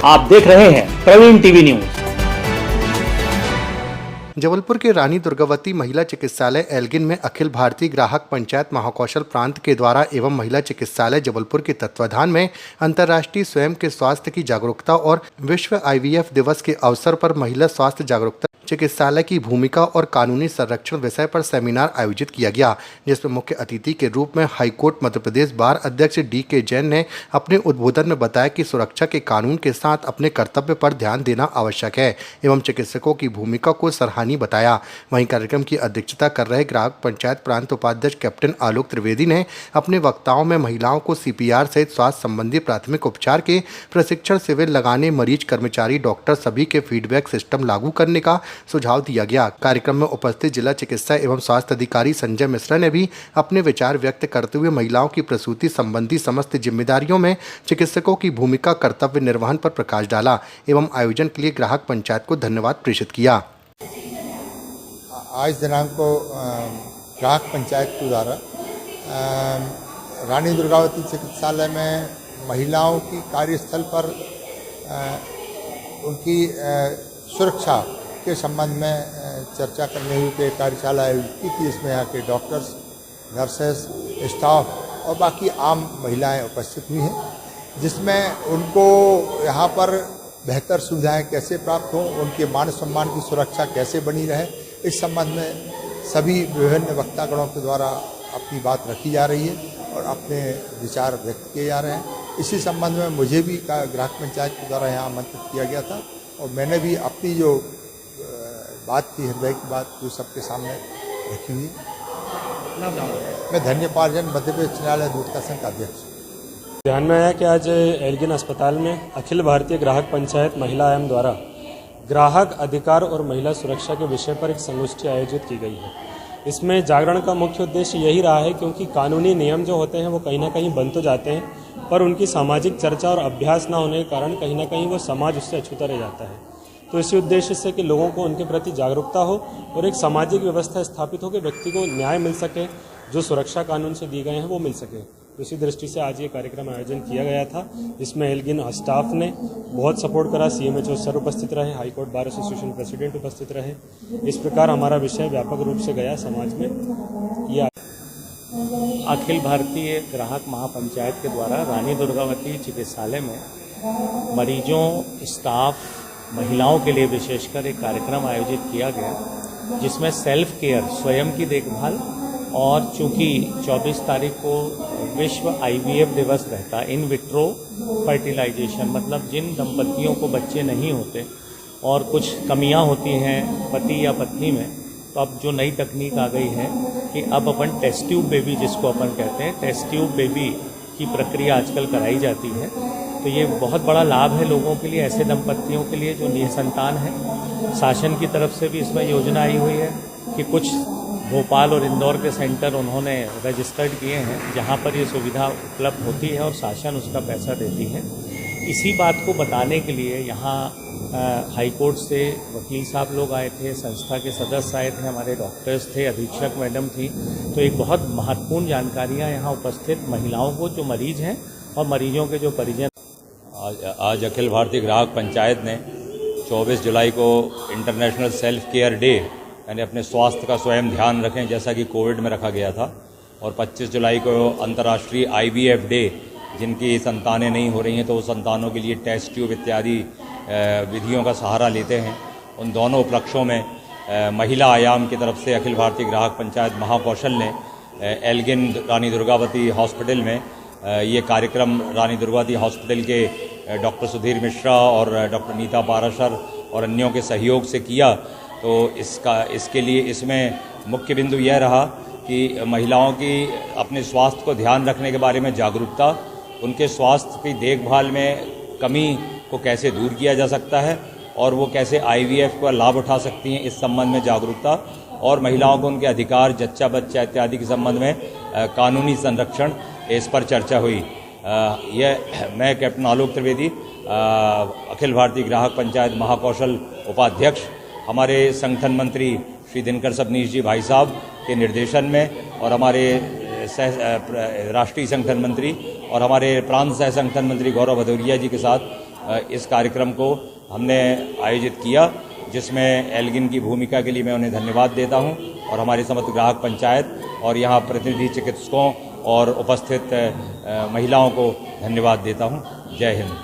आप देख रहे हैं प्रवीण टीवी न्यूज। जबलपुर के रानी दुर्गावती महिला चिकित्सालय एल्गिन में अखिल भारतीय ग्राहक पंचायत महाकौशल प्रांत के द्वारा एवं महिला चिकित्सालय जबलपुर के तत्वाधान में अंतर्राष्ट्रीय स्वयं के स्वास्थ्य की जागरूकता और विश्व IVF दिवस के अवसर पर महिला स्वास्थ्य जागरूकता चिकित्सालय की भूमिका और कानूनी संरक्षण विषय पर सेमिनार आयोजित किया गया, जिसमें मुख्य अतिथि के रूप में हाईकोर्ट मध्य प्रदेश बार अध्यक्ष DK जैन ने अपने उद्बोधन में बताया कि सुरक्षा के कानून के साथ अपने कर्तव्य पर ध्यान देना आवश्यक है एवं चिकित्सकों की भूमिका को सराहनीय बताया। वहीं कार्यक्रम की अध्यक्षता कर रहे ग्राहक पंचायत प्रांत उपाध्यक्ष कैप्टन आलोक त्रिवेदी ने अपने वक्ताओं में महिलाओं को CPR सहित स्वास्थ्य संबंधी प्राथमिक उपचार के प्रशिक्षण शिविर लगाने, मरीज, कर्मचारी, डॉक्टर सभी के फीडबैक सिस्टम लागू करने का सुझाव दिया गया। कार्यक्रम में उपस्थित जिला चिकित्सा एवं स्वास्थ्य अधिकारी संजय मिश्रा ने भी अपने विचार व्यक्त करते हुए महिलाओं की प्रसूति संबंधी समस्त जिम्मेदारियों में चिकित्सकों की भूमिका, कर्तव्य निर्वहन पर प्रकाश डाला एवं आयोजन के लिए ग्राहक पंचायत को धन्यवाद प्रेषित किया। आज दिनांक को ग्राहक पंचायत के द्वारा रानी दुर्गावती चिकित्सालय में महिलाओं की कार्यस्थल पर उनकी सुरक्षा के संबंध में चर्चा करने हुए कार्यशाला आयोजित की थी, जिसमें यहाँ के डॉक्टर्स, नर्सेस, स्टाफ और बाकी आम महिलाएं उपस्थित हुई हैं, जिसमें उनको यहाँ पर बेहतर सुविधाएं कैसे प्राप्त हों, उनके मान सम्मान की सुरक्षा कैसे बनी रहे, इस संबंध में सभी विभिन्न वक्तागणों के द्वारा अपनी बात रखी जा रही है और अपने विचार व्यक्त किए जा रहे हैं। इसी संबंध में मुझे भी ग्राहक पंचायत के द्वारा यहाँ आमंत्रित किया गया था और मैंने भी अपनी जो बात थी, हृदय की बात, जो सबके सामने रखी हुई। मैं धन्यपार्जन मध्य प्रदेश न्यायालय दूतका संघ का अध्यक्ष। ध्यान में आया कि आज एल्गिन अस्पताल में अखिल भारतीय ग्राहक पंचायत महिला आयाम द्वारा ग्राहक अधिकार और महिला सुरक्षा के विषय पर एक संगोष्ठी आयोजित की गई है। इसमें जागरण का मुख्य उद्देश्य यही रहा है, क्योंकि कानूनी नियम जो होते हैं वो कहीं ना कहीं बन तो जाते हैं, पर उनकी सामाजिक चर्चा और अभ्यास न होने के कारण कहीं ना कहीं वो समाज उससे अछूता रह जाता है। तो इसी उद्देश्य से कि लोगों को उनके प्रति जागरूकता हो और एक सामाजिक व्यवस्था स्थापित हो कि व्यक्ति को न्याय मिल सके, जो सुरक्षा कानून से दिए गए हैं वो मिल सके। तो इसी दृष्टि से आज ये कार्यक्रम आयोजन किया गया था, जिसमें एल्गिन स्टाफ ने बहुत सपोर्ट करा, CMHO सर उपस्थित रहे, हाईकोर्ट बार एसोसिएशन प्रेसिडेंट उपस्थित रहे। इस प्रकार हमारा विषय व्यापक रूप से गया समाज में। यह अखिल भारतीय ग्राहक महापंचायत के द्वारा रानी दुर्गावती चिकित्सालय में मरीजों, स्टाफ, महिलाओं के लिए विशेषकर एक कार्यक्रम आयोजित किया गया, जिसमें सेल्फ केयर, स्वयं की देखभाल, और चूंकि 24 तारीख को विश्व IVF दिवस रहता, इन विट्रो फर्टिलाइजेशन, मतलब जिन दंपतियों को बच्चे नहीं होते और कुछ कमियां होती हैं पति या पत्नी में, तो अब जो नई तकनीक आ गई है कि अब अपन टेस्ट ट्यूब बेबी, जिसको अपन कहते हैं, टेस्ट ट्यूब बेबी की प्रक्रिया आजकल कराई जाती है। तो ये बहुत बड़ा लाभ है लोगों के लिए, ऐसे दंपतियों के लिए जो निसंतान है। शासन की तरफ से भी इसमें योजना आई हुई है कि कुछ भोपाल और इंदौर के सेंटर उन्होंने रजिस्टर्ड किए हैं, जहां पर ये सुविधा उपलब्ध होती है और शासन उसका पैसा देती है। इसी बात को बताने के लिए यहाँ हाईकोर्ट से वकील साहब लोग आए थे, संस्था के सदस्य आए थे, हमारे डॉक्टर्स थे, अधीक्षक मैडम थी। तो एक बहुत महत्वपूर्ण जानकारियाँ यहाँ उपस्थित महिलाओं को, जो मरीज हैं, और मरीजों के जो परिजन। आज अखिल भारतीय ग्राहक पंचायत ने 24 जुलाई को इंटरनेशनल सेल्फ केयर डे, यानी अपने स्वास्थ्य का स्वयं ध्यान रखें, जैसा कि कोविड में रखा गया था, और 25 जुलाई को अंतर्राष्ट्रीय IVF डे, जिनकी संतानें नहीं हो रही हैं तो वो संतानों के लिए टेस्ट ट्यूब इत्यादि विधियों का सहारा लेते हैं। उन दोनों उपलक्ष्यों में महिला आयाम की तरफ से अखिल भारतीय ग्राहक पंचायत महाकौशल ने एल्गिन रानी दुर्गावती हॉस्पिटल में ये कार्यक्रम रानी दुर्गावती हॉस्पिटल के डॉक्टर सुधीर मिश्रा और डॉक्टर नीता पाराशर और अन्यों के सहयोग से किया। तो इसके लिए इसमें मुख्य बिंदु यह रहा कि महिलाओं की अपने स्वास्थ्य को ध्यान रखने के बारे में जागरूकता, उनके स्वास्थ्य की देखभाल में कमी को कैसे दूर किया जा सकता है और वो कैसे IVF का लाभ उठा सकती हैं, इस संबंध में जागरूकता, और महिलाओं को उनके अधिकार, जच्चा बच्चा इत्यादि के संबंध में कानूनी संरक्षण, इस पर चर्चा हुई। मैं कैप्टन आलोक त्रिवेदी, अखिल भारतीय ग्राहक पंचायत महाकौशल उपाध्यक्ष, हमारे संगठन मंत्री श्री दिनकर सबनीश जी भाई साहब के निर्देशन में, और हमारे राष्ट्रीय संगठन मंत्री और हमारे प्रांत सह संगठन मंत्री गौरव भदौरिया जी के साथ इस कार्यक्रम को हमने आयोजित किया, जिसमें एल्गिन की भूमिका के लिए मैं उन्हें धन्यवाद देता हूं और हमारी समस्त ग्राहक पंचायत और यहां प्रतिनिधि चिकित्सकों और उपस्थित महिलाओं को धन्यवाद देता हूं। जय हिंद।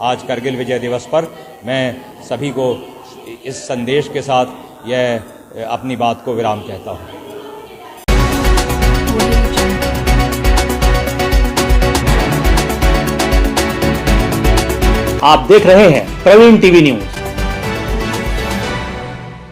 आज करगिल विजय दिवस पर मैं सभी को इस संदेश के साथ यह अपनी बात को विराम कहता हूं। आप देख रहे हैं प्रवीण टीवी न्यूज।